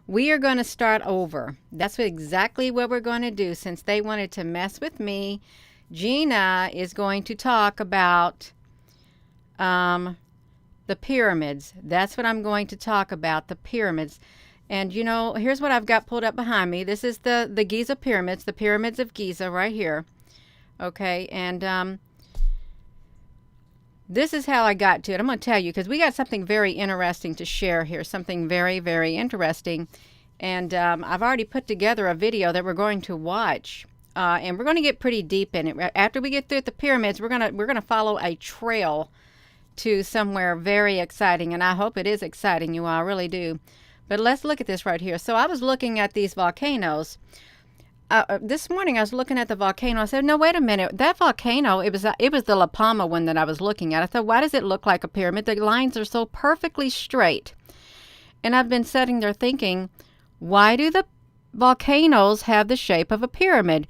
we are going to start over. That's exactly what we're going to do. Since they wanted to mess with me, Gina is going to talk about the pyramids. That's what I'm going to talk about, the pyramids. And you know, here's what I've got pulled up behind me. This is the Giza pyramids, the Pyramids of Giza right here. Okay, and this is how I got to it. I'm going to tell you because we got something very interesting to share here. Something very, very interesting. And I've already put together a video that we're going to watch. And we're going to get pretty deep in it. After we get through the pyramids, we're gonna follow a trail to somewhere very exciting, and I hope it is exciting, you all, I really do. But let's look at this right here. So I was looking at these volcanoes. This morning I was looking at the volcano. I said, no, wait a minute. That volcano, it was the La Palma one that I was looking at. I thought, why does it look like a pyramid? The lines are so perfectly straight. And I've been sitting there thinking, why do the volcanoes have the shape of a pyramid?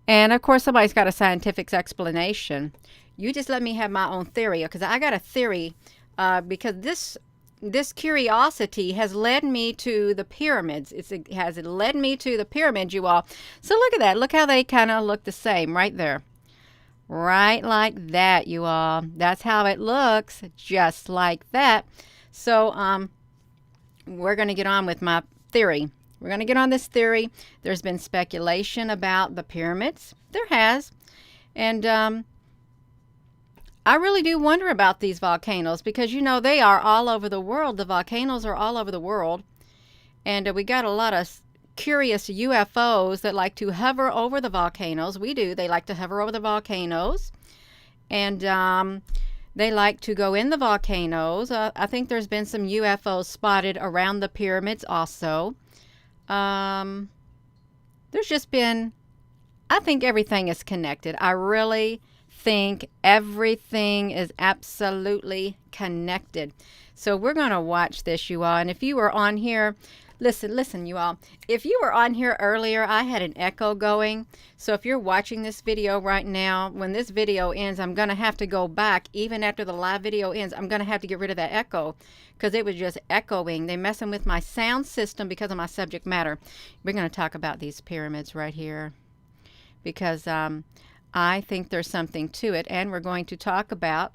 And of course, somebody's got a scientific explanation. You just let me have my own theory, because I got a theory, because this curiosity has led me to the pyramids. It has led me to the pyramids, you all. So look at that. Look how they kind of look the same right there. Right like that, you all. That's how it looks, just like that. So we're going to get on with my theory. We're going to get on this theory. There's been speculation about the pyramids. There has. And I really do wonder about these volcanoes because, you know, they are all over the world. The volcanoes are all over the world. And we got a lot of curious UFOs that like to hover over the volcanoes. We do. They like to hover over the volcanoes. And they like to go in the volcanoes. I think there's been some UFOs spotted around the pyramids also. There's just been, I think everything is connected. I really think everything is absolutely connected. So we're going to watch this, you all. And if you were on here, listen, you all. If you were on here earlier, I had an echo going. So if you're watching this video right now, when this video ends, I'm going to have to go back. Even after the live video ends, I'm going to have to get rid of that echo because it was just echoing. They're messing with my sound system because of my subject matter. We're going to talk about these pyramids right here because I think there's something to it, and we're going to talk about,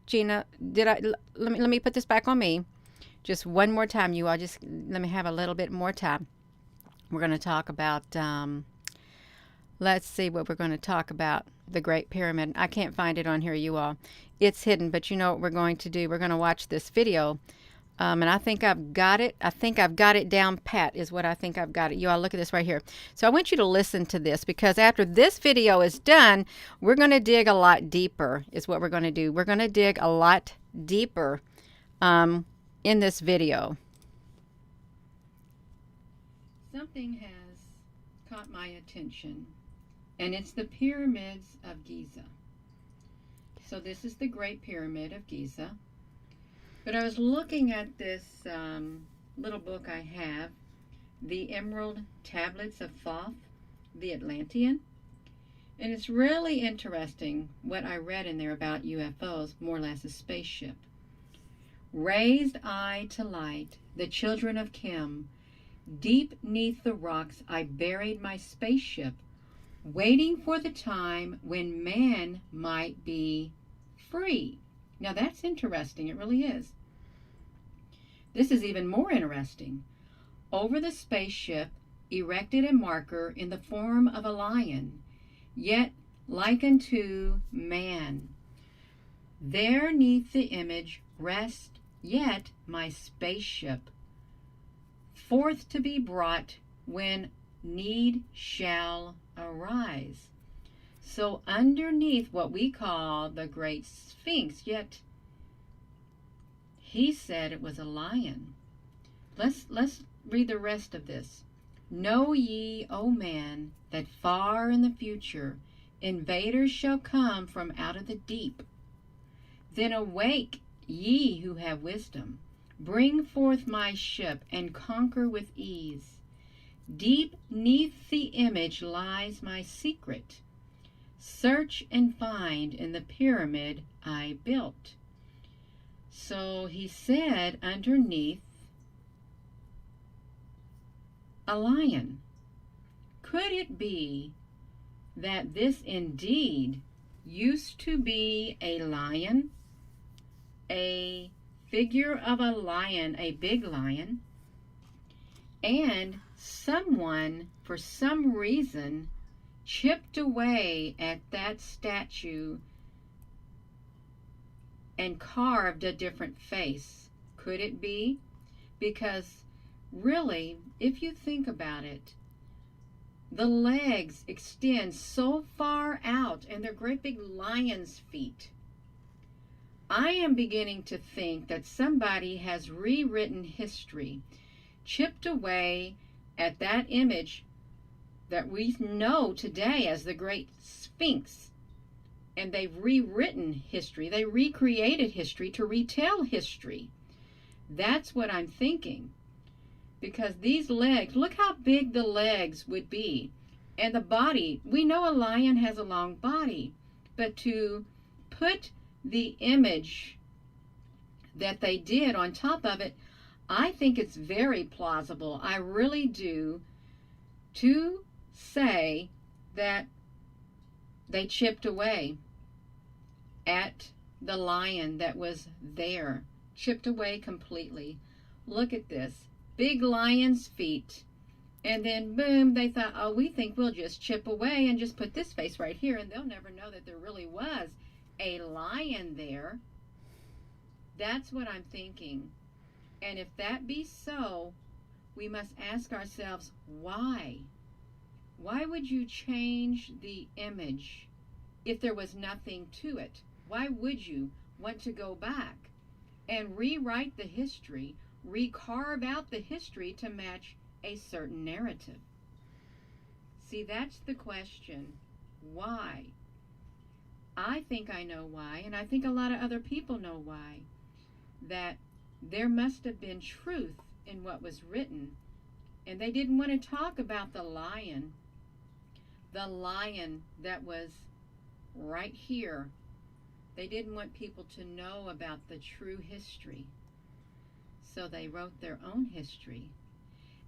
Gina, let me put this back on me. Just one more time, you all. Just let me have a little bit more time. We're going to talk about, let's see what we're going to talk about, the Great Pyramid. I can't find it on here, you all. It's hidden, but you know what we're going to do? We're going to watch this video. And I think I've got it. I think I've got it down pat is what I think I've got it. You all look at this right here. So I want you to listen to this because after this video is done, we're going to dig a lot deeper is what we're going to do. We're going to dig a lot deeper in this video. Something has caught my attention, and it's the Pyramids of Giza. So this is the Great Pyramid of Giza. But I was looking at this little book I have, The Emerald Tablets of Thoth, the Atlantean. And it's really interesting what I read in there about UFOs, more or less a spaceship. Raised I to light, the children of Kim, deep neath the rocks I buried my spaceship, waiting for the time when man might be free. Now that's interesting, it really is. This is even more interesting. Over the spaceship erected a marker in the form of a lion, yet like unto man. There neath the image rest yet my spaceship, forth to be brought when need shall arise. So underneath what we call the Great Sphinx, yet he said it was a lion. Let's read the rest of this. Know ye, O man, that far in the future invaders shall come from out of the deep. Then awake, ye who have wisdom, bring forth my ship and conquer with ease. Deep neath the image lies my secret. Search and find in the pyramid I built. So he said underneath a lion. Could it be that this indeed used to be a lion, a figure of a lion, a big lion, and someone, for some reason, chipped away at that statue and carved a different face? Could it be? Because really, if you think about it, the legs extend so far out and they're great big lion's feet. I am beginning to think that somebody has rewritten history, chipped away at that image that we know today as the Great Sphinx. And they've rewritten history. They recreated history to retell history. That's what I'm thinking. Because these legs, look how big the legs would be. And the body, we know a lion has a long body. But to put the image that they did on top of it, I think it's very plausible. I really do, to say that they chipped away at the lion that was there. Chipped away completely. Look at this. Big lion's feet. And then, boom, they thought, oh, we think we'll just chip away and just put this face right here, and they'll never know that there really was a lion there. That's what I'm thinking. And if that be so, we must ask ourselves, why? Why would you change the image if there was nothing to it? Why would you want to go back and rewrite the history, recarve out the history to match a certain narrative? See, that's the question. Why? I think I know why, and I think a lot of other people know why. That there must have been truth in what was written, and they didn't want to talk about the lion that was right here. They didn't want people to know about the true history, so they wrote their own history.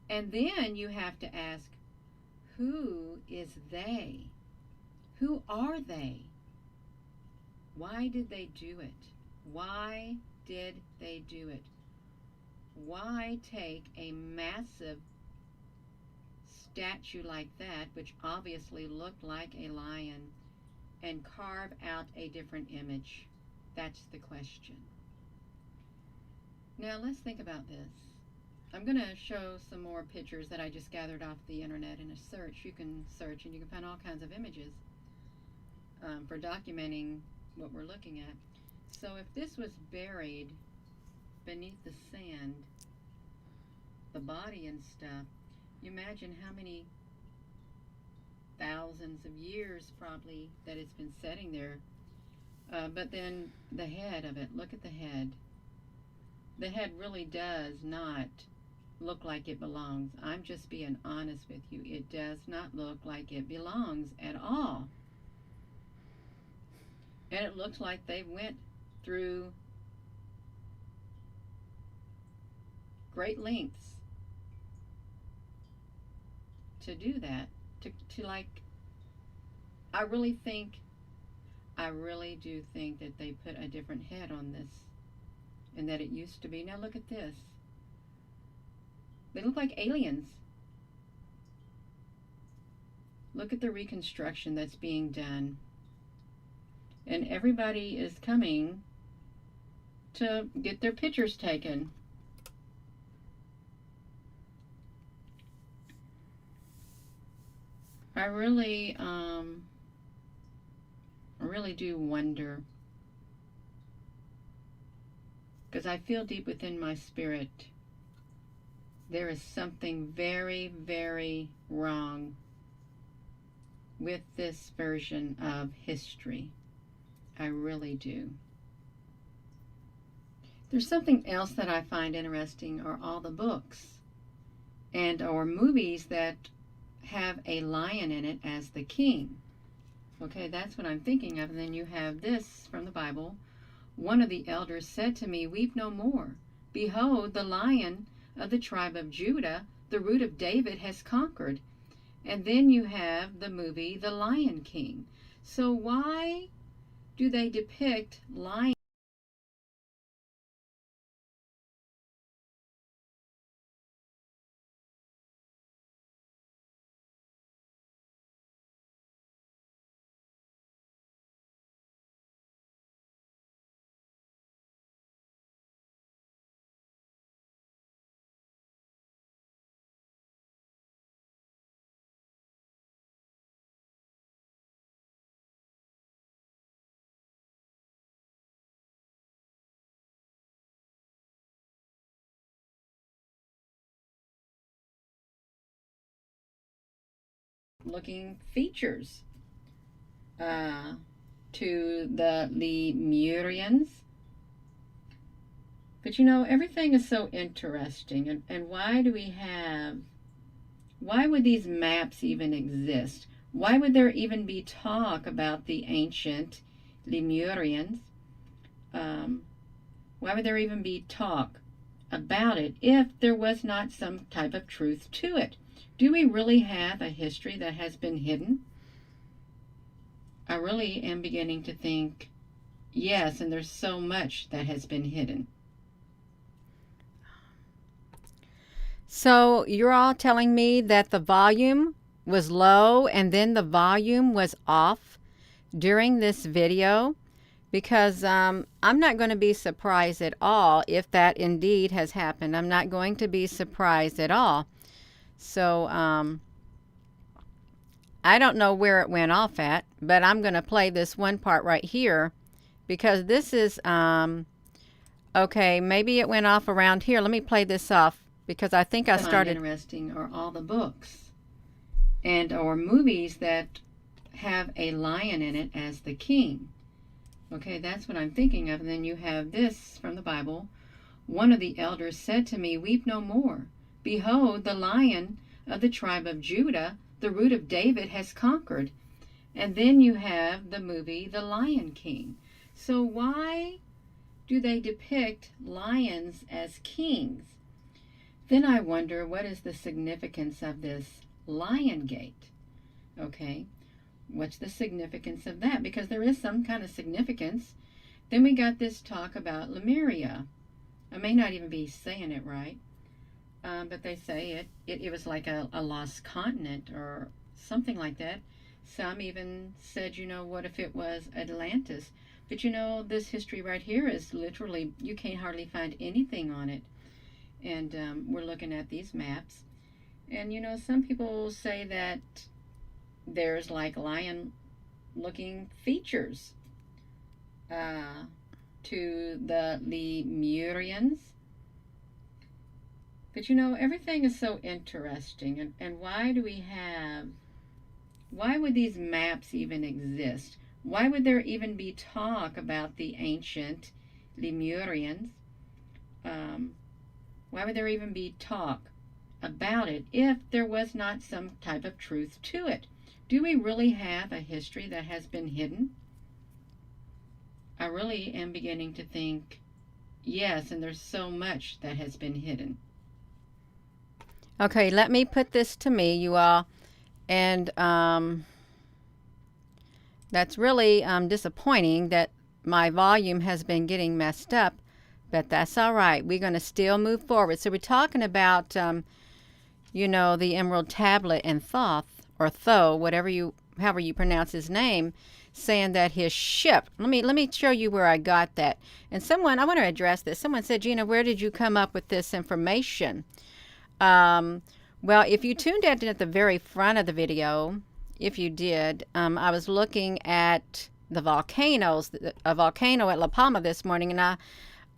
And then you have to ask, who is they? Who are they? Why did they do it? Why did they do it? Why take a massive statue like that, which obviously looked like a lion, and carve out a different image? That's the question. Now let's think about this. I'm going to show some more pictures that I just gathered off the internet in a search. You can search and you can find all kinds of images for documenting what we're looking at. So if this was buried beneath the sand, the body and stuff, you imagine how many thousands of years probably that it's been sitting there. But then the head of it, look at the head. The head really does not look like it belongs. I'm just being honest with you. It does not look like it belongs at all. And it looks like they went through great lengths to do that. To like, I really do think that they put a different head on this, and that it used to be. Now look at this. They look like aliens. Look at the reconstruction that's being done. And everybody is coming to get their pictures taken. I really do wonder, because I feel deep within my spirit there is something very, very wrong with this version of history. I really do. There's something else that I find interesting are all the books and or movies that have a lion in it as the king. Okay, that's what I'm thinking of. And then you have this from the Bible. One of the elders said to me, "Weep no more. Behold, the lion of the tribe of Judah, the root of David has conquered. And then you have the movie The Lion King. So why do they depict lions looking features uh, to the Lemurians? But you know, everything is so interesting. And why would these maps even exist? Why would there even be talk about the ancient Lemurians? Um, why would there even be talk about it if there was not some type of truth to it? Do we really have a history that has been hidden? I really am beginning to think, yes, and there's so much that has been hidden. So you're all telling me that the volume was low and then the volume was off during this video? Because I'm not going to be surprised at all if that indeed has happened. I'm not going to be surprised at all. So I don't know where it went off at, but I'm going to play this one part right here because this is, okay, maybe it went off around here. Let me play this off because I think I started. Interesting are all the books and or movies that have a lion in it as the king. Okay, that's what I'm thinking of. And then you have this from the Bible. One of the elders said to me, "Weep no more. Behold, the lion of the tribe of Judah, the root of David, has conquered." And then you have the movie The Lion King. So why do they depict lions as kings? Then I wonder, what is the significance of this lion gate? Okay, what's the significance of that? Because there is some kind of significance. Then we got this talk about Lemuria. I may not even be saying it right, but they say it was like a lost continent or something like that. Some even said, you know, what if it was Atlantis? But you know, this history right here is literally, you can't hardly find anything on it. And we're looking at these maps. And you know, some people say that there's like lion looking features to the Lemurians. But you know, everything is so interesting. And why would these maps even exist? Why would there even be talk about the ancient Lemurians? Why would there even be talk about it if there was not some type of truth to it? Do we really have a history that has been hidden? I really am beginning to think, yes, and there's so much that has been hidden. Okay, let me put this to me, you all. And that's really disappointing that my volume has been getting messed up, but that's all right. We're going to still move forward. So we're talking about, you know, the Emerald Tablet and Thoth, or Tho, however you pronounce his name, saying that his ship. Let me show you where I got that. And I want to address this. Someone said, Gina, where did you come up with this information? Well, if you tuned in at the very front of the video, if you did, I was looking at the volcanoes, a volcano at La Palma this morning, and I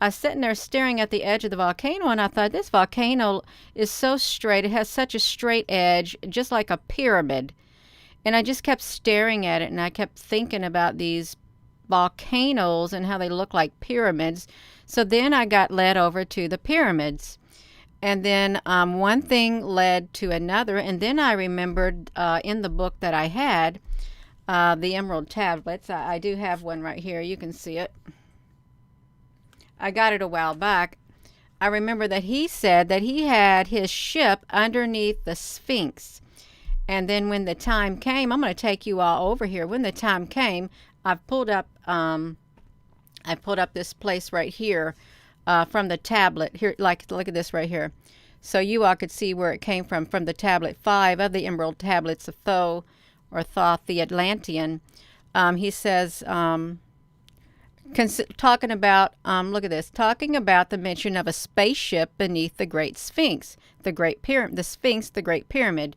was sitting there staring at the edge of the volcano, and I thought, this volcano is so straight. It has such a straight edge, just like a pyramid. And I just kept staring at it, and I kept thinking about these volcanoes and how they look like pyramids. So then I got led over to the pyramids. And then one thing led to another, and then I remembered in the book that I had, the Emerald Tablets. I do have one right here. You can see it. I got it a while back. I remember that he said that he had his ship underneath the Sphinx. And then when the time came, I'm going to take you all over here. When the time came, I've pulled up this place right here from the tablet. Here, like, look at this right here. So you all could see where it came from the tablet 5 of the Emerald Tablets of Thoth, or Thoth the Atlantean. He says, talking about, look at this, talking about the mention of a spaceship beneath the Great Sphinx, the Sphinx, the Great Pyramid.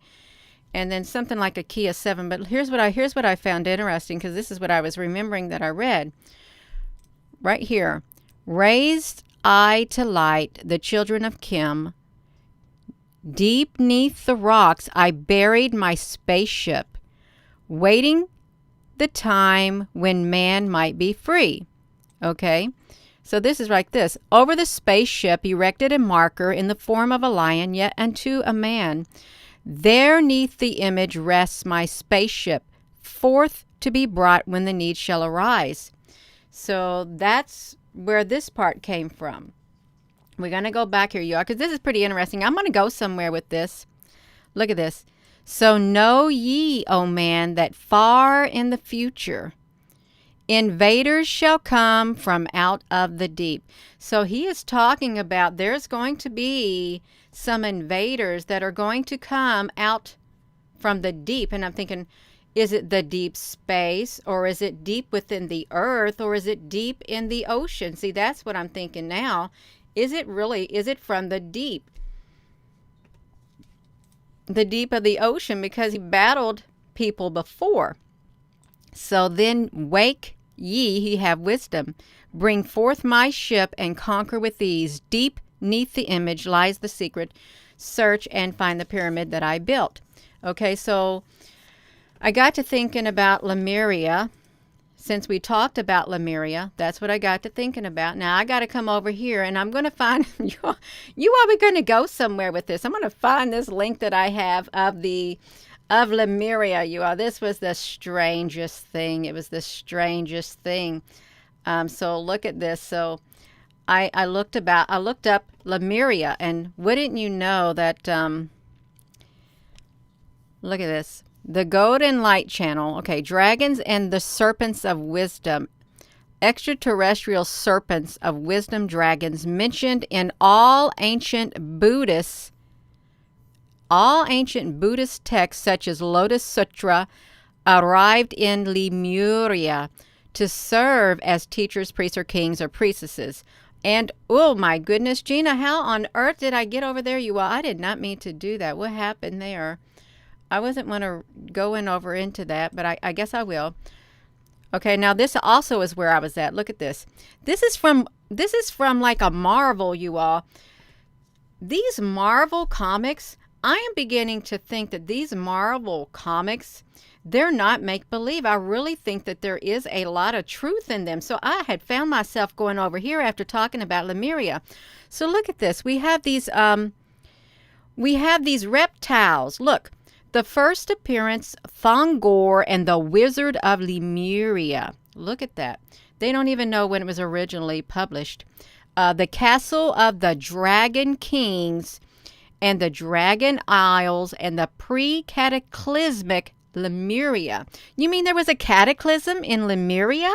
And then something like a key of 7. But here's what I found interesting, because this is what I was remembering that I read. Right here. Raised I to light the children of Kim. Deep neath the rocks I buried my spaceship, waiting the time when man might be free. Okay? So this is like this. Over the spaceship erected a marker in the form of a lion, yet unto a man. There neath the image rests my spaceship, forth to be brought when the need shall arise. So that's where this part came from. We're going to go back here, y'all, because this is pretty interesting. I'm going to go somewhere with this. Look at this. So know ye, O man, that far in the future invaders shall come from out of the deep. So he is talking about there's going to be some invaders that are going to come out from the deep. And I'm thinking, is it the deep space, or is it deep within the earth, or is it deep in the ocean? See, that's what I'm thinking now. Is it from the deep? The deep of the ocean, because he battled people before. So then wake ye, he have wisdom. Bring forth my ship and conquer with ease. Deep neath the image lies the secret. Search and find the pyramid that I built. Okay, so I got to thinking about Lemuria. Since we talked about Lemuria, that's what I got to thinking about. Now I got to come over here, and I'm going to find you all be going to go somewhere with this. I'm going to find this link that I have of Lemuria. You all, this was the strangest thing. It was the strangest thing. So look at this. So I looked up Lemuria, and wouldn't you know that? Look at this. The Golden Light Channel. Okay, dragons and the serpents of wisdom. Extraterrestrial serpents of wisdom dragons mentioned in all ancient Buddhist texts such as Lotus Sutra arrived in Lemuria to serve as teachers, priests, or kings or priestesses. And, oh my goodness, Gina, how on earth did I get over there? You all, I did not mean to do that. What happened there? I wasn't going to go into that, but I guess I will. Okay, now this also is where I was at. Look at this. This is from like a Marvel, you all. These Marvel comics, I am beginning to think that these Marvel comics, they're not make-believe. I really think that there is a lot of truth in them. So I had found myself going over here after talking about Lemuria. So look at this. We have these reptiles. Look. The first appearance, Thongor and the Wizard of Lemuria. Look at that. They don't even know when it was originally published. The Castle of the Dragon Kings and the Dragon Isles and the pre-cataclysmic Lemuria. You mean there was a cataclysm in Lemuria?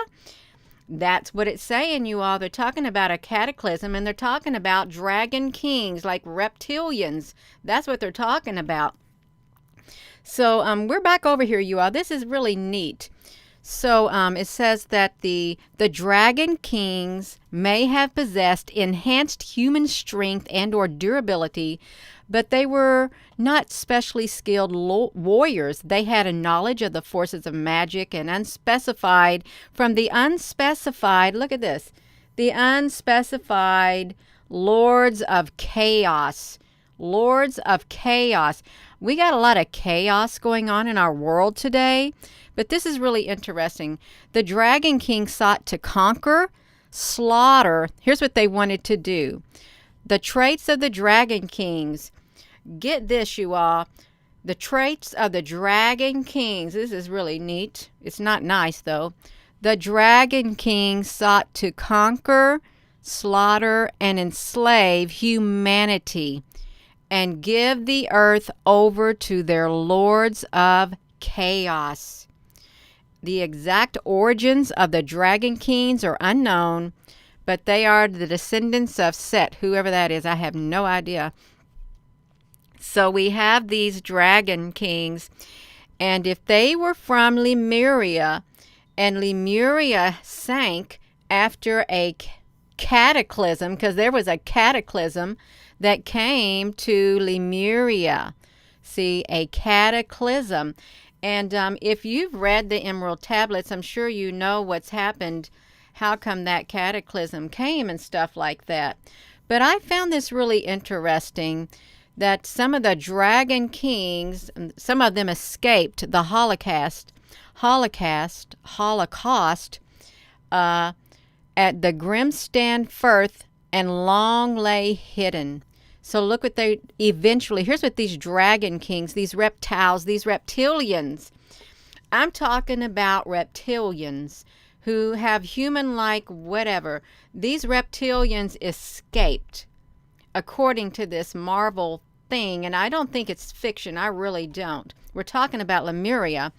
That's what it's saying, you all. They're talking about a cataclysm, and they're talking about dragon kings, like reptilians. That's what they're talking about. So we're back over here, you all. This is really neat. So it says that the dragon kings may have possessed enhanced human strength and or durability, but they were not specially skilled warriors. They had a knowledge of the forces of magic and unspecified, look at this, the unspecified lords of chaos. Lords of chaos. We got a lot of chaos going on in our world today, but this is really interesting. The Dragon King sought to conquer, slaughter. Here's what they wanted to do. The traits of the Dragon Kings. Get this, you all. The traits of the Dragon Kings. This is really neat. It's not nice, though. The Dragon King sought to conquer, slaughter, and enslave humanity and give the earth over to their lords of chaos. The exact origins of the Dragon Kings are unknown, but they are the descendants of Set, whoever that is. I have no idea. So we have these Dragon Kings, and if they were from Lemuria, and Lemuria sank after a cataclysm, because there was a cataclysm that came to Lemuria. See, a cataclysm. And if you've read the Emerald Tablets, I'm sure you know what's happened, how come that cataclysm came and stuff like that. But I found this really interesting, that some of the Dragon Kings, some of them escaped the Holocaust at the Grimstan Firth and long lay hidden. So look what they eventually, here's what these Dragon Kings, these reptiles, these reptilians, I'm talking about reptilians who have human-like whatever. These reptilians escaped according to this Marvel thing, and I don't think it's fiction. I really don't. We're talking about Lemuria.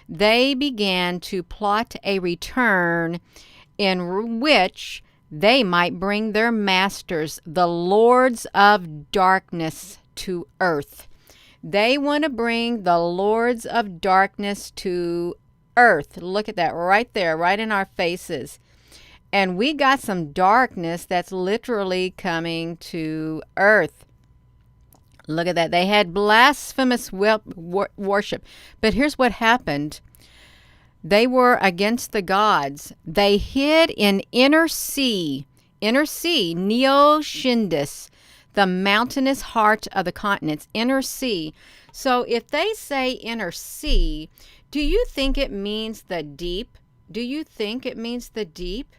They began to plot a return in which they might bring their masters, the lords of darkness, to earth. They want to bring the lords of darkness to earth. Look at that right there, right in our faces. And we got some darkness that's literally coming to earth. Look at that. They had blasphemous worship. But here's what happened. They were against the gods. They hid in inner sea, Neo-Shindus, the mountainous heart of the continents, inner sea. So if they say inner sea, do you think it means the deep? Do you think it means the deep?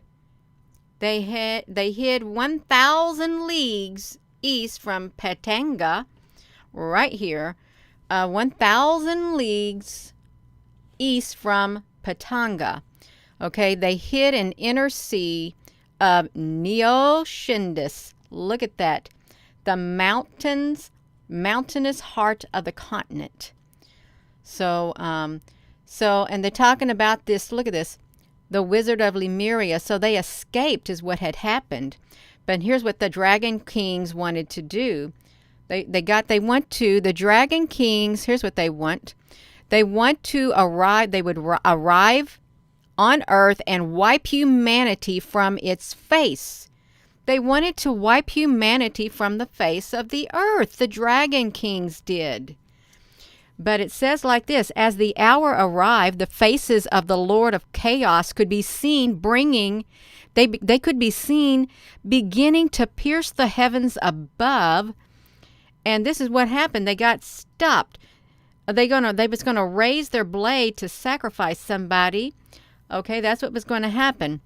They hid 1,000 leagues east from Patanga, right here, 1,000 leagues east from Patanga. Okay, they hid an inner sea of Neo-Shindus. Look at that. The mountainous heart of the continent. So, and they're talking about this, look at this, the Wizard of Lemuria. So they escaped is what had happened. But here's what the Dragon Kings wanted to do. The Dragon Kings, here's what they want. They want to arrive, they would arrive on Earth and wipe humanity from its face. They wanted to wipe humanity from the face of the earth. The Dragon Kings did. But it says like this, as the hour arrived, the faces of the Lord of Chaos could be seen they could be seen beginning to pierce the heavens above. And this is what happened. They got stopped. They was gonna raise their blade to sacrifice somebody. Okay, that's what was going to happen.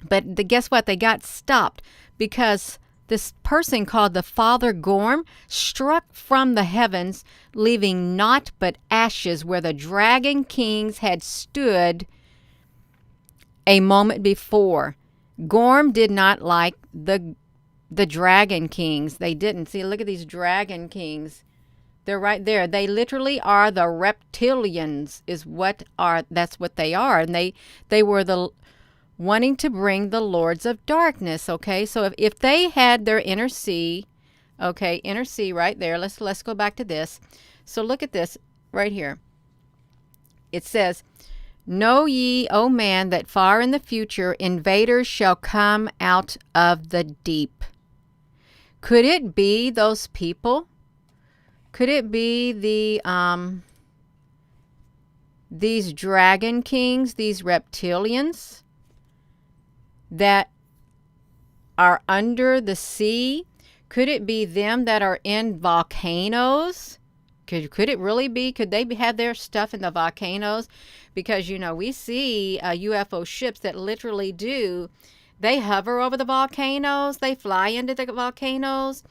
But guess what? They got stopped because this person called the Father Gorm struck from the heavens, leaving naught but ashes where the Dragon Kings had stood a moment before. Gorm did not like the Dragon Kings. They didn't. See, look at these Dragon Kings. They're right there. They literally are the reptilians that's what they are. And they were wanting to bring the lords of darkness, okay? So if they had their inner sea, okay, inner sea right there. Let's go back to this. So look at this right here. It says, "Know ye, O man, that far in the future invaders shall come out of the deep." Could it be those people? Could it be these Dragon Kings, these reptilians that are under the sea? Could it be them that are in volcanoes? Could it really be? Could they have their stuff in the volcanoes? Because, we see UFO ships that literally they hover over the volcanoes. They fly into the volcanoes.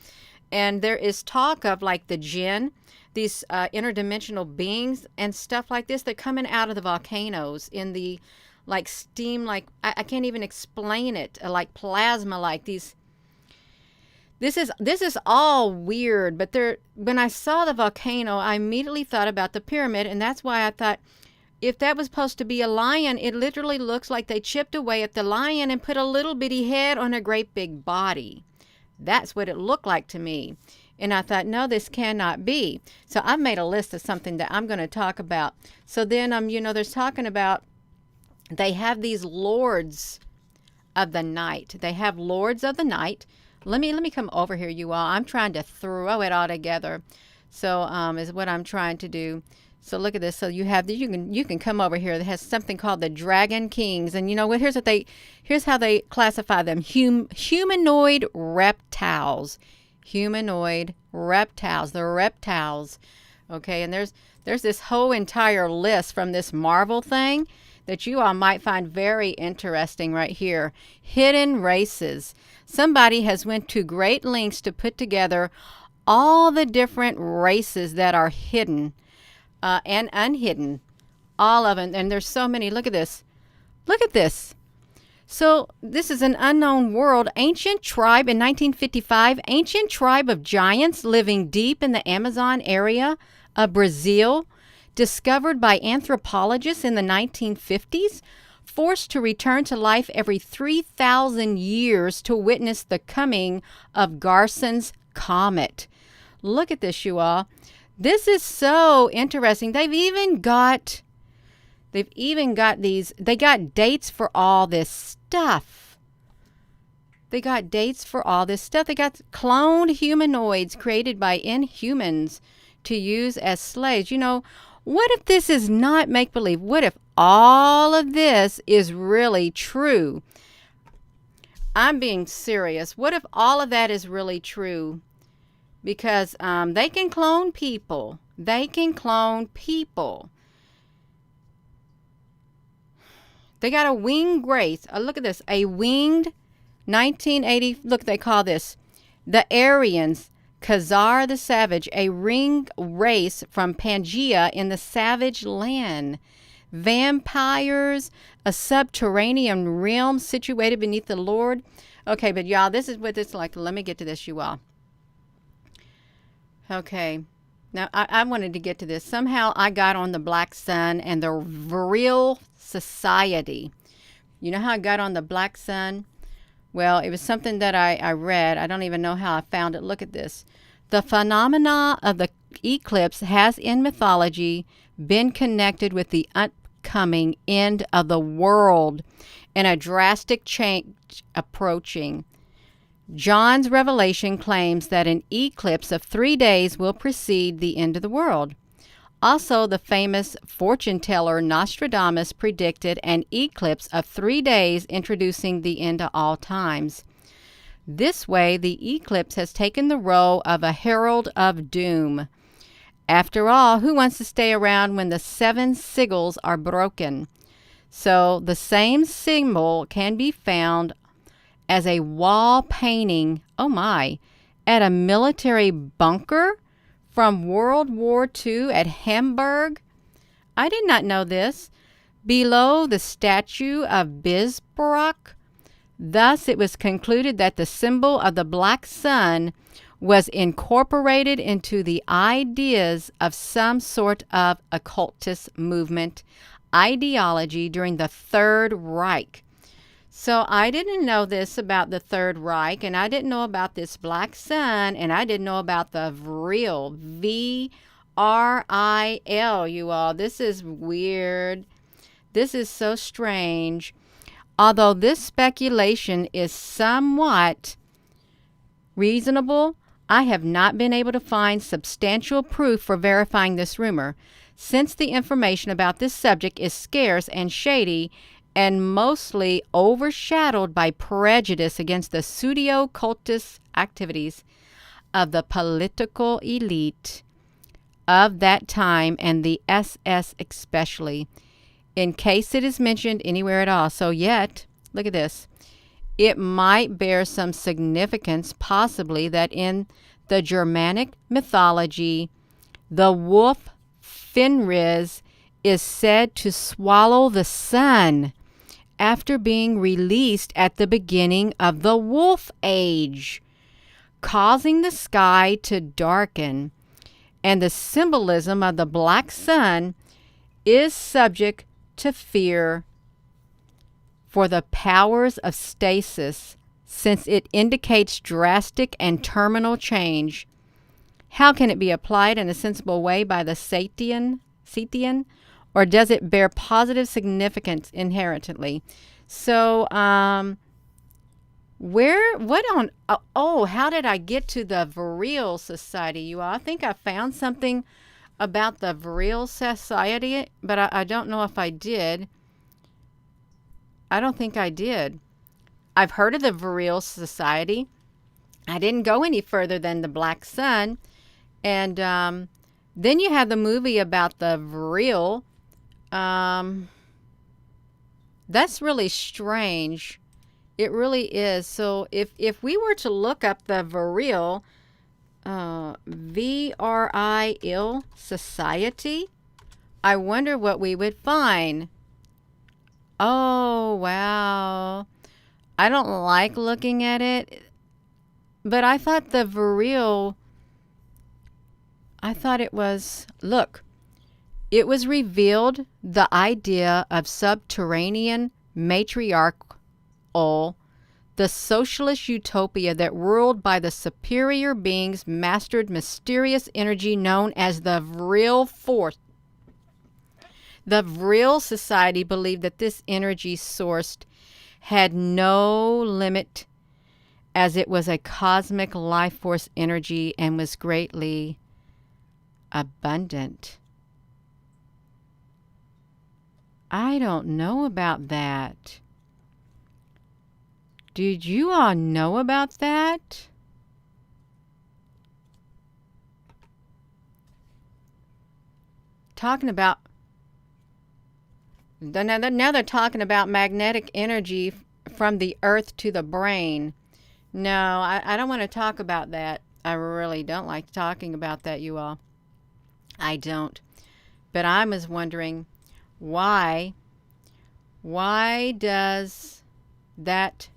And there is talk of like the jinn, these interdimensional beings and stuff like this. They're coming out of the volcanoes in the like steam, like I can't even explain it, like plasma, like these. This is all weird, but when I saw the volcano, I immediately thought about the pyramid, and that's why I thought, if that was supposed to be a lion, it literally looks like they chipped away at the lion and put a little bitty head on a great big body. That's what it looked like to me. And I thought, no, this cannot be. So I've made a list of something that I'm going to talk about. So then, there's talking about, they have these lords of the night. They have lords of the night. Let me come over here, you all. I'm trying to throw it all together. So is what I'm trying to do. So look at this. So you have you can come over here. That has something called the Dragon Kings, and you know what? Here's how they classify them: humanoid reptiles. Humanoid reptiles. The reptiles. Okay, and there's this whole entire list from this Marvel thing that you all might find very interesting right here. Hidden races. Somebody has went to great lengths to put together all the different races that are hidden and unhidden. All of them. And there's so many. Look at this. Look at this. So this is an unknown world. Ancient tribe in 1955. Ancient tribe of giants living deep in the Amazon area of Brazil. Discovered by anthropologists in the 1950s. Forced to return to life every 3,000 years to witness the coming of Garson's comet. Look at this, you all. This is so interesting. They've even got these, they got dates for all this stuff. They got dates for all this stuff. They got cloned humanoids created by Inhumans to use as slaves. What if this is not make-believe? What if all of this is really true? I'm being serious. What if all of that is really true? Because they can clone people. They can clone people. They got a winged race. Look at this. A winged 1980. Look, they call this the Aryans. Khazar the Savage, a ring race from Pangaea in the Savage Land. Vampires, a subterranean realm situated beneath the Lord. Okay, but y'all, this is what it's like. Let me get to this, you all. Okay. Now, I wanted to get to this. Somehow I got on the Black Sun and the Vril Society. You know how I got on the Black Sun? Well, it was something that I read. I don't even know how I found it. Look at this. The phenomena of the eclipse has in mythology been connected with the upcoming end of the world and a drastic change approaching. John's revelation claims that an eclipse of 3 days will precede the end of the world. Also, the famous fortune teller Nostradamus predicted an eclipse of 3 days, introducing the end of all times. This way, the eclipse has taken the role of a herald of doom. After all, who wants to stay around when the 7 sigils are broken? So, the same symbol can be found as a wall painting, oh my, at a military bunker from World War II at Hamburg. I did not know this. Below the statue of Bismarck. Thus, it was concluded that the symbol of the Black Sun was incorporated into the ideas of some sort of occultist movement ideology during the Third Reich. So I didn't know this about the Third Reich, and I didn't know about this Black Sun, and I didn't know about the Vril, V-R-I-L, you all. This is weird. This is so strange. Although this speculation is somewhat reasonable, I have not been able to find substantial proof for verifying this rumor, since the information about this subject is scarce and shady and mostly overshadowed by prejudice against the pseudo-cultist activities of the political elite of that time and the SS especially, in case it is mentioned anywhere at all. So yet, look at this, it might bear some significance possibly that in the Germanic mythology, the wolf Fenris is said to swallow the sun. after being released at the beginning of the Wolf Age, causing the sky to darken, and the symbolism of the black sun is subject to fear for the powers of stasis, since it indicates drastic and terminal change. How can it be applied in a sensible way by the Scythian, or does it bear positive significance inherently? So, how did I get to the Vril Society, you all? I think I found something about the Vril Society, but I don't know if I did. I don't think I did. I've heard of the Vril Society. I didn't go any further than the Black Sun. And then you have the movie about the Vril. That's really strange. It really is. So if we were to look up the Vril, V-R-I-L Society, I wonder what we would find. Oh, wow. I don't like looking at it, but I thought the Vril, it was revealed the idea of subterranean matriarchal, the socialist utopia that ruled by the superior beings mastered mysterious energy known as the Vril force. The Vril Society believed that this energy source had no limit, as it was a cosmic life force energy and was greatly abundant. I don't know about that. Did you all know about that? Now they're talking about magnetic energy from the earth to the brain. No, I don't want to talk about that. I really don't like talking about that, you all. I don't. But I was wondering why does that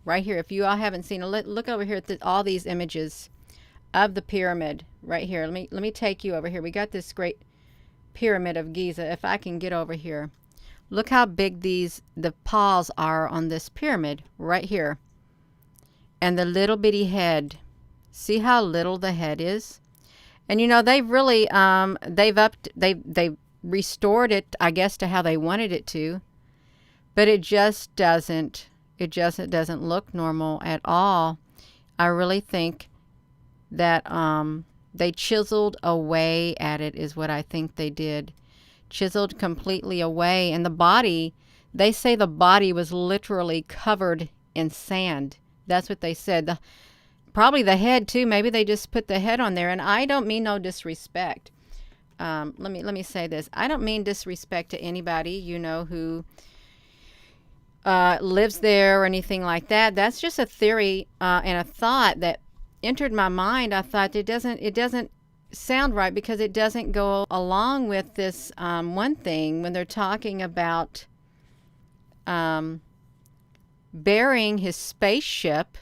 right here, if you all haven't seen it, look over here at all these images of the pyramid right here. Let me take you over here. We got this great Pyramid of Giza. If I can get over here. Look how big the paws are on this pyramid right here. And the little bitty head. See how little the head is? And you know, they've really they've restored it, I guess, to how they wanted it to. But it just doesn't look normal at all. I really think that they chiseled away at it is what I think they did. Chiseled completely away. And the body, they say the body was literally covered in sand. That's what they said. Probably the head too. Maybe they just put the head on there. And I don't mean no disrespect. Let me say this. I don't mean disrespect to anybody, you know, who lives there or anything like that. That's just a theory and a thought that entered my mind. I thought it doesn't sound right because it doesn't go along with this one thing when they're talking about burying his spaceship,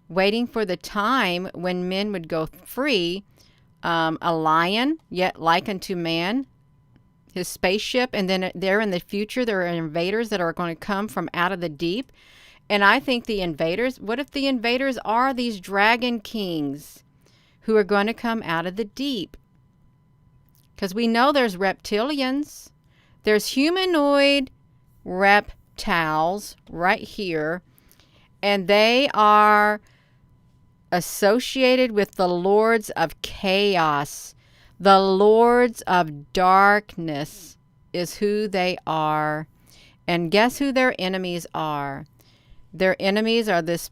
waiting for the time when men would go free. A lion, yet like unto man, his spaceship, and then there in the future there are invaders that are going to come from out of the deep. And I think the invaders, what if the invaders are these dragon kings who are going to come out of the deep? Because we know there's reptilians, there's humanoid reptiles right here, and they are associated with the lords of chaos. The lords of darkness is who they are. And guess who their enemies are? Their enemies are this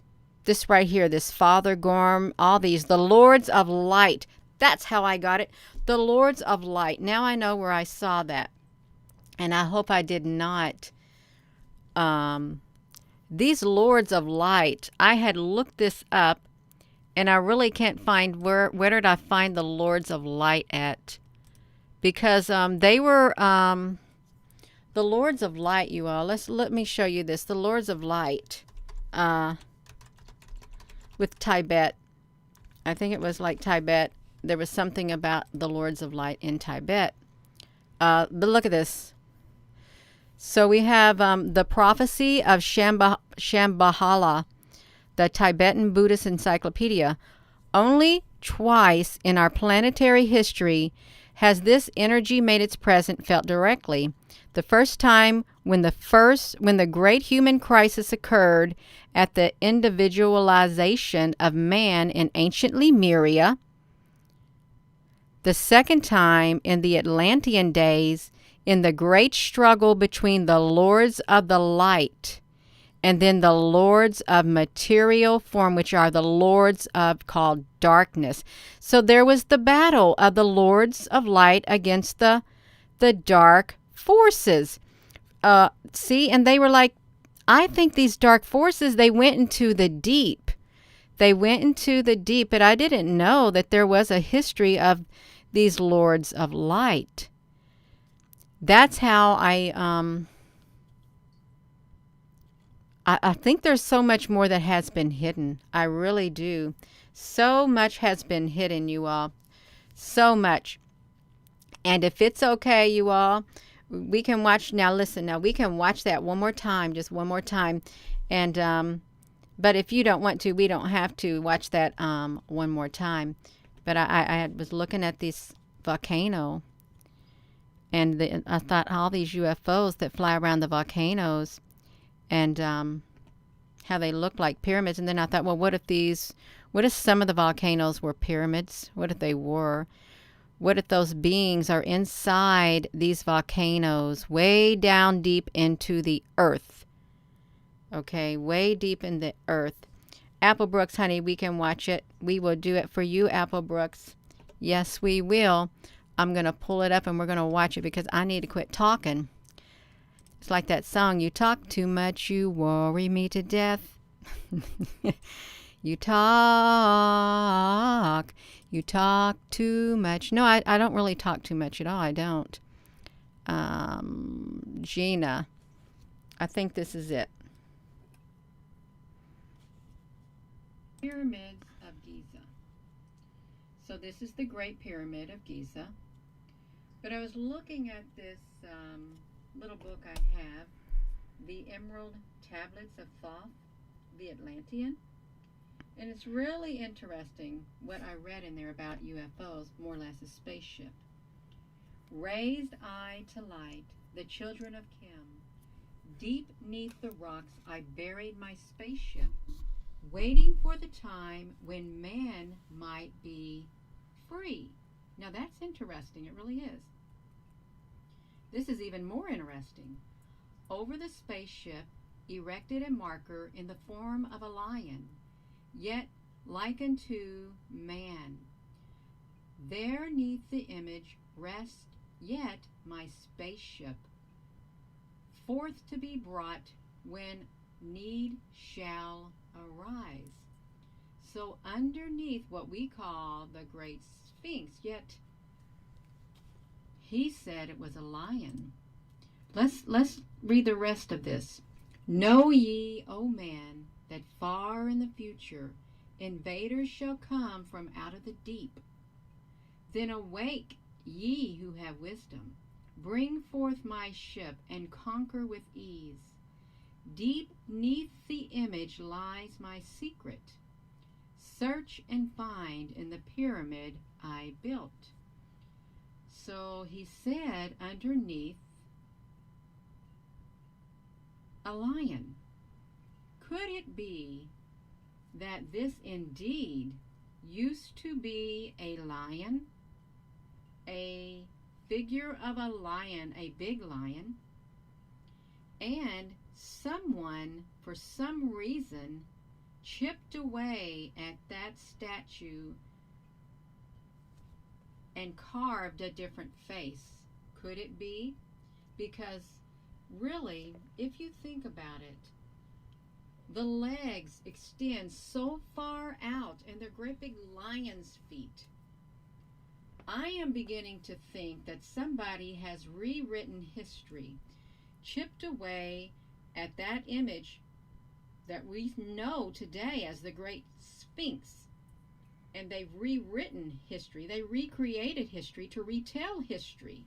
right here, this Father Gorm, all these, the lords of light. That's how I got it. The lords of light. Now I know where I saw that. And I hope I did not. These lords of light, I had looked this up, and I really can't find where did I find the lords of light at? Because they were The Lords of Light, you all. Let me show you this. The Lords of Light with Tibet. I think it was like Tibet. There was something about the Lords of Light in Tibet. But look at this. So we have the Prophecy of Shambhala, the Tibetan Buddhist Encyclopedia. Only twice in our planetary history has this energy made its presence felt directly. The first time when the great human crisis occurred at the individualization of man in ancient Lemuria. The second time in the Atlantean days in the great struggle between the Lords of the Light and then the Lords of material form, which are the Lords of called darkness. So there was the battle of the Lords of Light against the dark forces. See, and they were like, I think these dark forces, they went into the deep. They went into the deep, but I didn't know that there was a history of these Lords of Light. That's how I think there's so much more that has been hidden. I really do. So much has been hidden, you all. So much. And if it's okay, you all, we can watch, now listen, now we can watch that one more time, just one more time. And, but if you don't want to, we don't have to watch that one more time. But I was looking at this volcano, and I thought all these UFOs that fly around the volcanoes, and how they look like pyramids. And then I thought, well, what if some of the volcanoes were pyramids? What if they were? What if those beings are inside these volcanoes, way down deep into the earth? Okay, way deep in the earth. Apple Brooks, honey, we can watch it. We will do it for you, Apple Brooks. Yes, we will. I'm going to pull it up and we're going to watch it because I need to quit talking. It's like that song, you talk too much, you worry me to death. You talk too much. No, I don't really talk too much at all. I don't. Gina, I think this is it. Pyramids of Giza. So this is the Great Pyramid of Giza. But I was looking at this little book I have, The Emerald Tablets of Thoth, the Atlantean. And it's really interesting what I read in there about UFOs, more or less a spaceship. Raised I to light, the children of Kim. Deep neath the rocks I buried my spaceship, waiting for the time when man might be free. Now that's interesting, it really is. This is even more interesting. Over the spaceship erected a marker in the form of a lion, yet like unto man. There neath the image rests yet my spaceship, forth to be brought when need shall arise. So underneath what we call the Great Sphinx, yet he said it was a lion. Let's read the rest of this. Know ye, O man, that far in the future invaders shall come from out of the deep. Then awake, ye who have wisdom, bring forth my ship and conquer with ease. Deep neath the image lies my secret. Search and find in the pyramid I built. So he said underneath a lion. Could it be that this indeed used to be a lion? A figure of a lion, a big lion, and someone, for some reason, chipped away at that statue and carved a different face. Could it be? Because really, if you think about it, the legs extend so far out and they're great big lion's feet. I am beginning to think that somebody has rewritten history. chipped away at that image that we know today as the Great Sphinx. And they've rewritten history. They recreated history to retell history.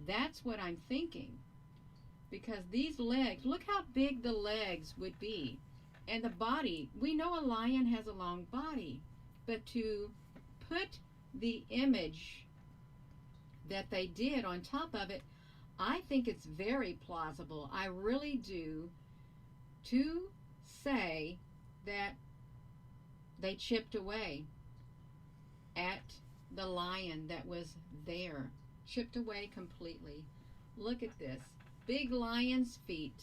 That's what I'm thinking. Because these legs, look how big the legs would be. And the body, we know a lion has a long body. But to put the image that they did on top of it, I think it's very plausible. I really do, to say that they chipped away at the lion that was there. Chipped away completely. Look at this. Big lion's feet.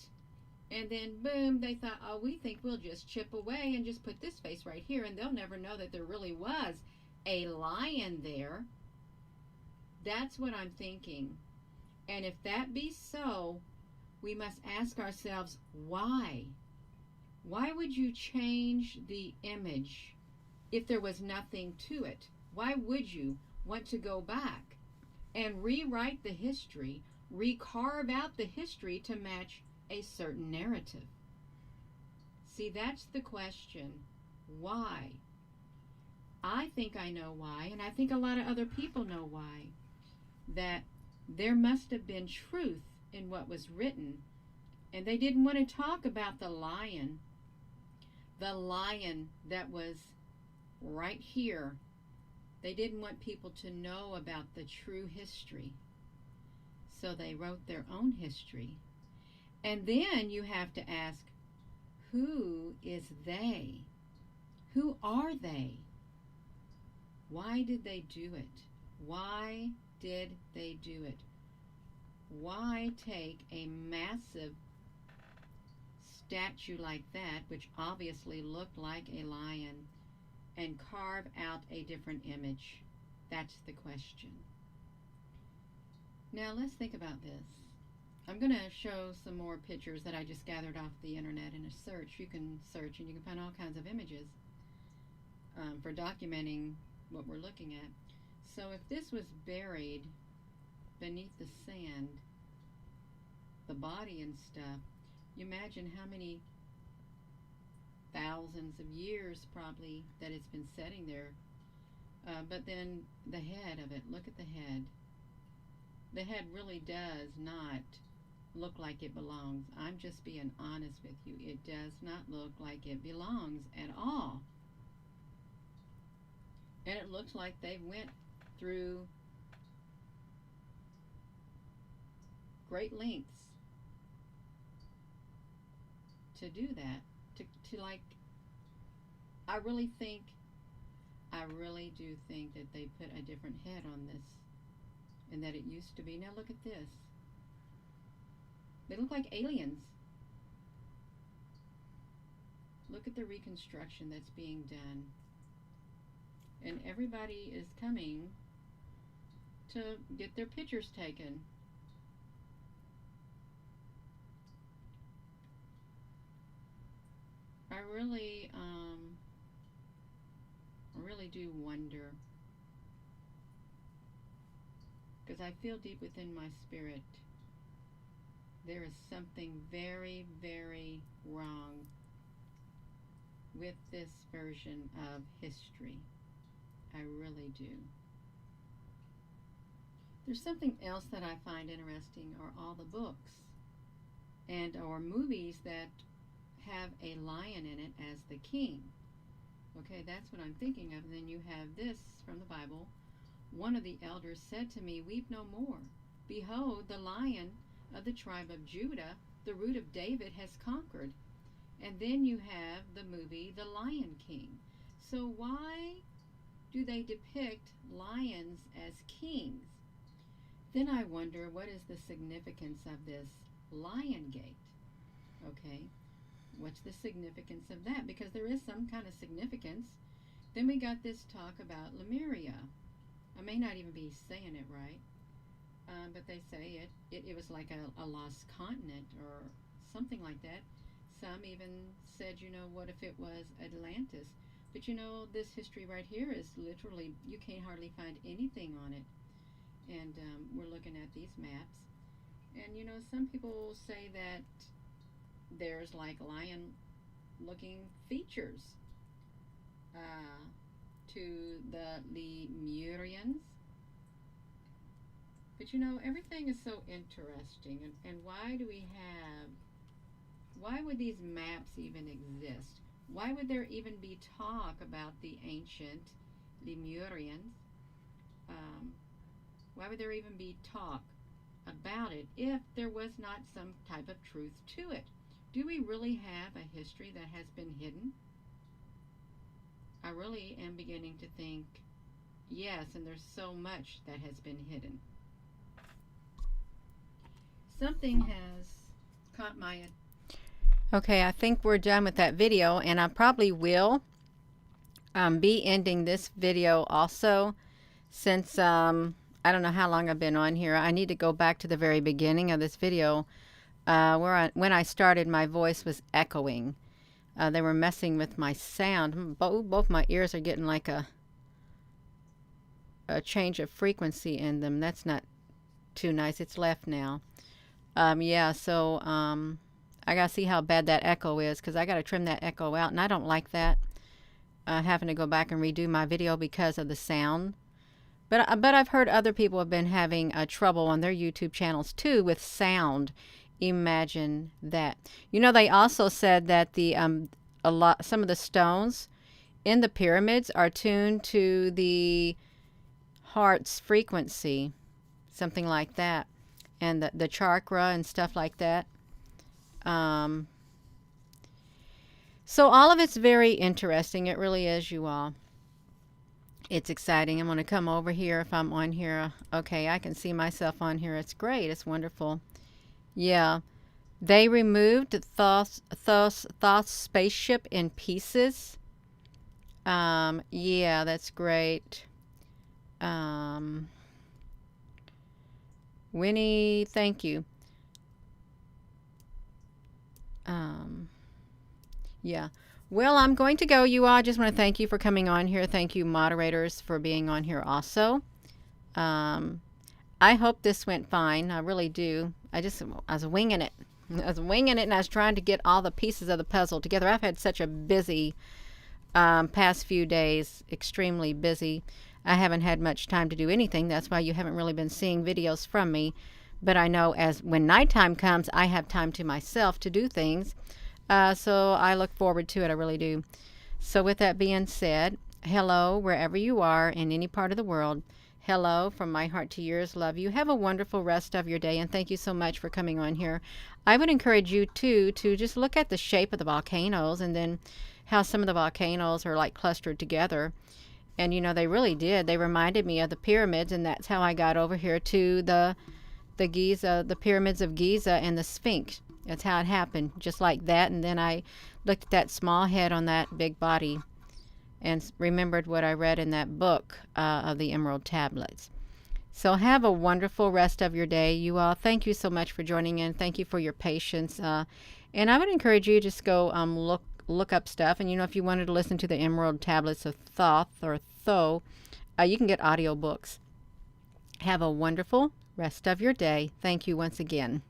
And then boom, they thought, oh, we think we'll just chip away and just put this face right here, and they'll never know that there really was a lion there. That's what I'm thinking. And if that be so, we must ask ourselves, why? Why would you change the image if there was nothing to it? Why would you want to go back and rewrite the history, recarve out the history to match a certain narrative? See, that's the question. Why? I think I know why, and I think a lot of other people know why. That there must have been truth in what was written, and they didn't want to talk about the lion that was right here. They didn't want people to know about the true history, so they wrote their own history. And then you have to ask, who is they? Who are they? Why did they do it? Why did they do it? Why take a massive statue like that, which obviously looked like a lion, and carve out a different image? That's the question. Now let's think about this. I'm going to show some more pictures that I just gathered off the internet in a search. You can search and you can find all kinds of images for documenting what we're looking at. So if this was buried beneath the sand, the body and stuff, you imagine how many thousands of years probably that it's been sitting there. But then the head of it, look at the head. The head really does not look like it belongs. I'm just being honest with you. It does not look like it belongs at all. And it looks like they went through great lengths to do that. To like, I really do think that they put a different head on this, and that it used to be. Now look at this. They look like aliens. Look at the reconstruction that's being done. And everybody is coming to get their pictures taken. I really do wonder, because I feel deep within my spirit there is something very, very wrong with this version of history. I really do. There's something else that I find interesting are all the books and or movies that have a lion in it as the king. Okay, that's what I'm thinking of. And then you have this from the Bible. One of the elders said to me, "Weep no more. Behold, the lion of the tribe of Judah, the root of David, has conquered." And then you have the movie The Lion King. So why do they depict lions as kings? Then I wonder, what is the significance of this lion gate? Okay, what's the significance of that? Because there is some kind of significance. Then we got this talk about Lemuria. I may not even be saying it right, but they say it was like a lost continent or something like that. Some even said, you know, what if it was Atlantis? But you know, this history right here is literally, you can't hardly find anything on it. And we're looking at these maps, And you know, some people say that there's like lion looking features uh, to the Lemurians. But you know, everything is so interesting. And why do we have, why would these maps even exist? Why would there even be talk about the ancient Lemurians? Um, why would there even be talk about it if there was not some type of truth to it? Do we really have a history that has been hidden? I really am beginning to think yes, and there's so much that has been hidden. Something has caught my attention. Okay, I think we're done with that video, and I probably will be ending this video also, since I don't know how long I've been on here. I need to go back to the very beginning of this video when I started, my voice was echoing. They were messing with my sound. Both my ears are getting like a change of frequency in them. That's not too nice. It's left now. Yeah, so I gotta see how bad that echo is, because I gotta trim that echo out, and I don't like that, having to go back and redo my video because of the sound. But I've heard other people have been having trouble on their YouTube channels too with sound. Imagine that. You know, they also said that some of the stones in the pyramids are tuned to the heart's frequency, something like that, and the chakra and stuff like that. So all of it's very interesting. It really is, you all. It's exciting. I'm going to come over here if I'm on here. Okay, I can see myself on here. It's great. It's wonderful. Yeah. They removed Thoth's spaceship in pieces. Yeah, that's great. Winnie, thank you. Yeah. Well, I'm going to go, you all. I just want to thank you for coming on here. Thank you, moderators, for being on here also. I hope this went fine. I really do. I was winging it. I was winging it, and I was trying to get all the pieces of the puzzle together. I've had such a busy past few days, extremely busy. I haven't had much time to do anything. That's why you haven't really been seeing videos from me. But I know when nighttime comes, I have time to myself to do things. So I look forward to it. I really do. So with that being said, hello, wherever you are in any part of the world. Hello from my heart to yours. Love you. Have a wonderful rest of your day, and thank you so much for coming on here. I would encourage you too to just look at the shape of the volcanoes, and then how some of the volcanoes are like clustered together. And you know, they really did. They reminded me of the pyramids, and that's how I got over here to the Pyramids of Giza and the Sphinx. That's how it happened, just like that. And then I looked at that small head on that big body and remembered what I read in that book of the Emerald Tablets. So have a wonderful rest of your day, you all. Thank you so much for joining in. Thank you for your patience. And I would encourage you to just go look up stuff. And you know, if you wanted to listen to the Emerald Tablets of Thoth or Tho, you can get audio books. Have a wonderful rest of your day. Thank you once again.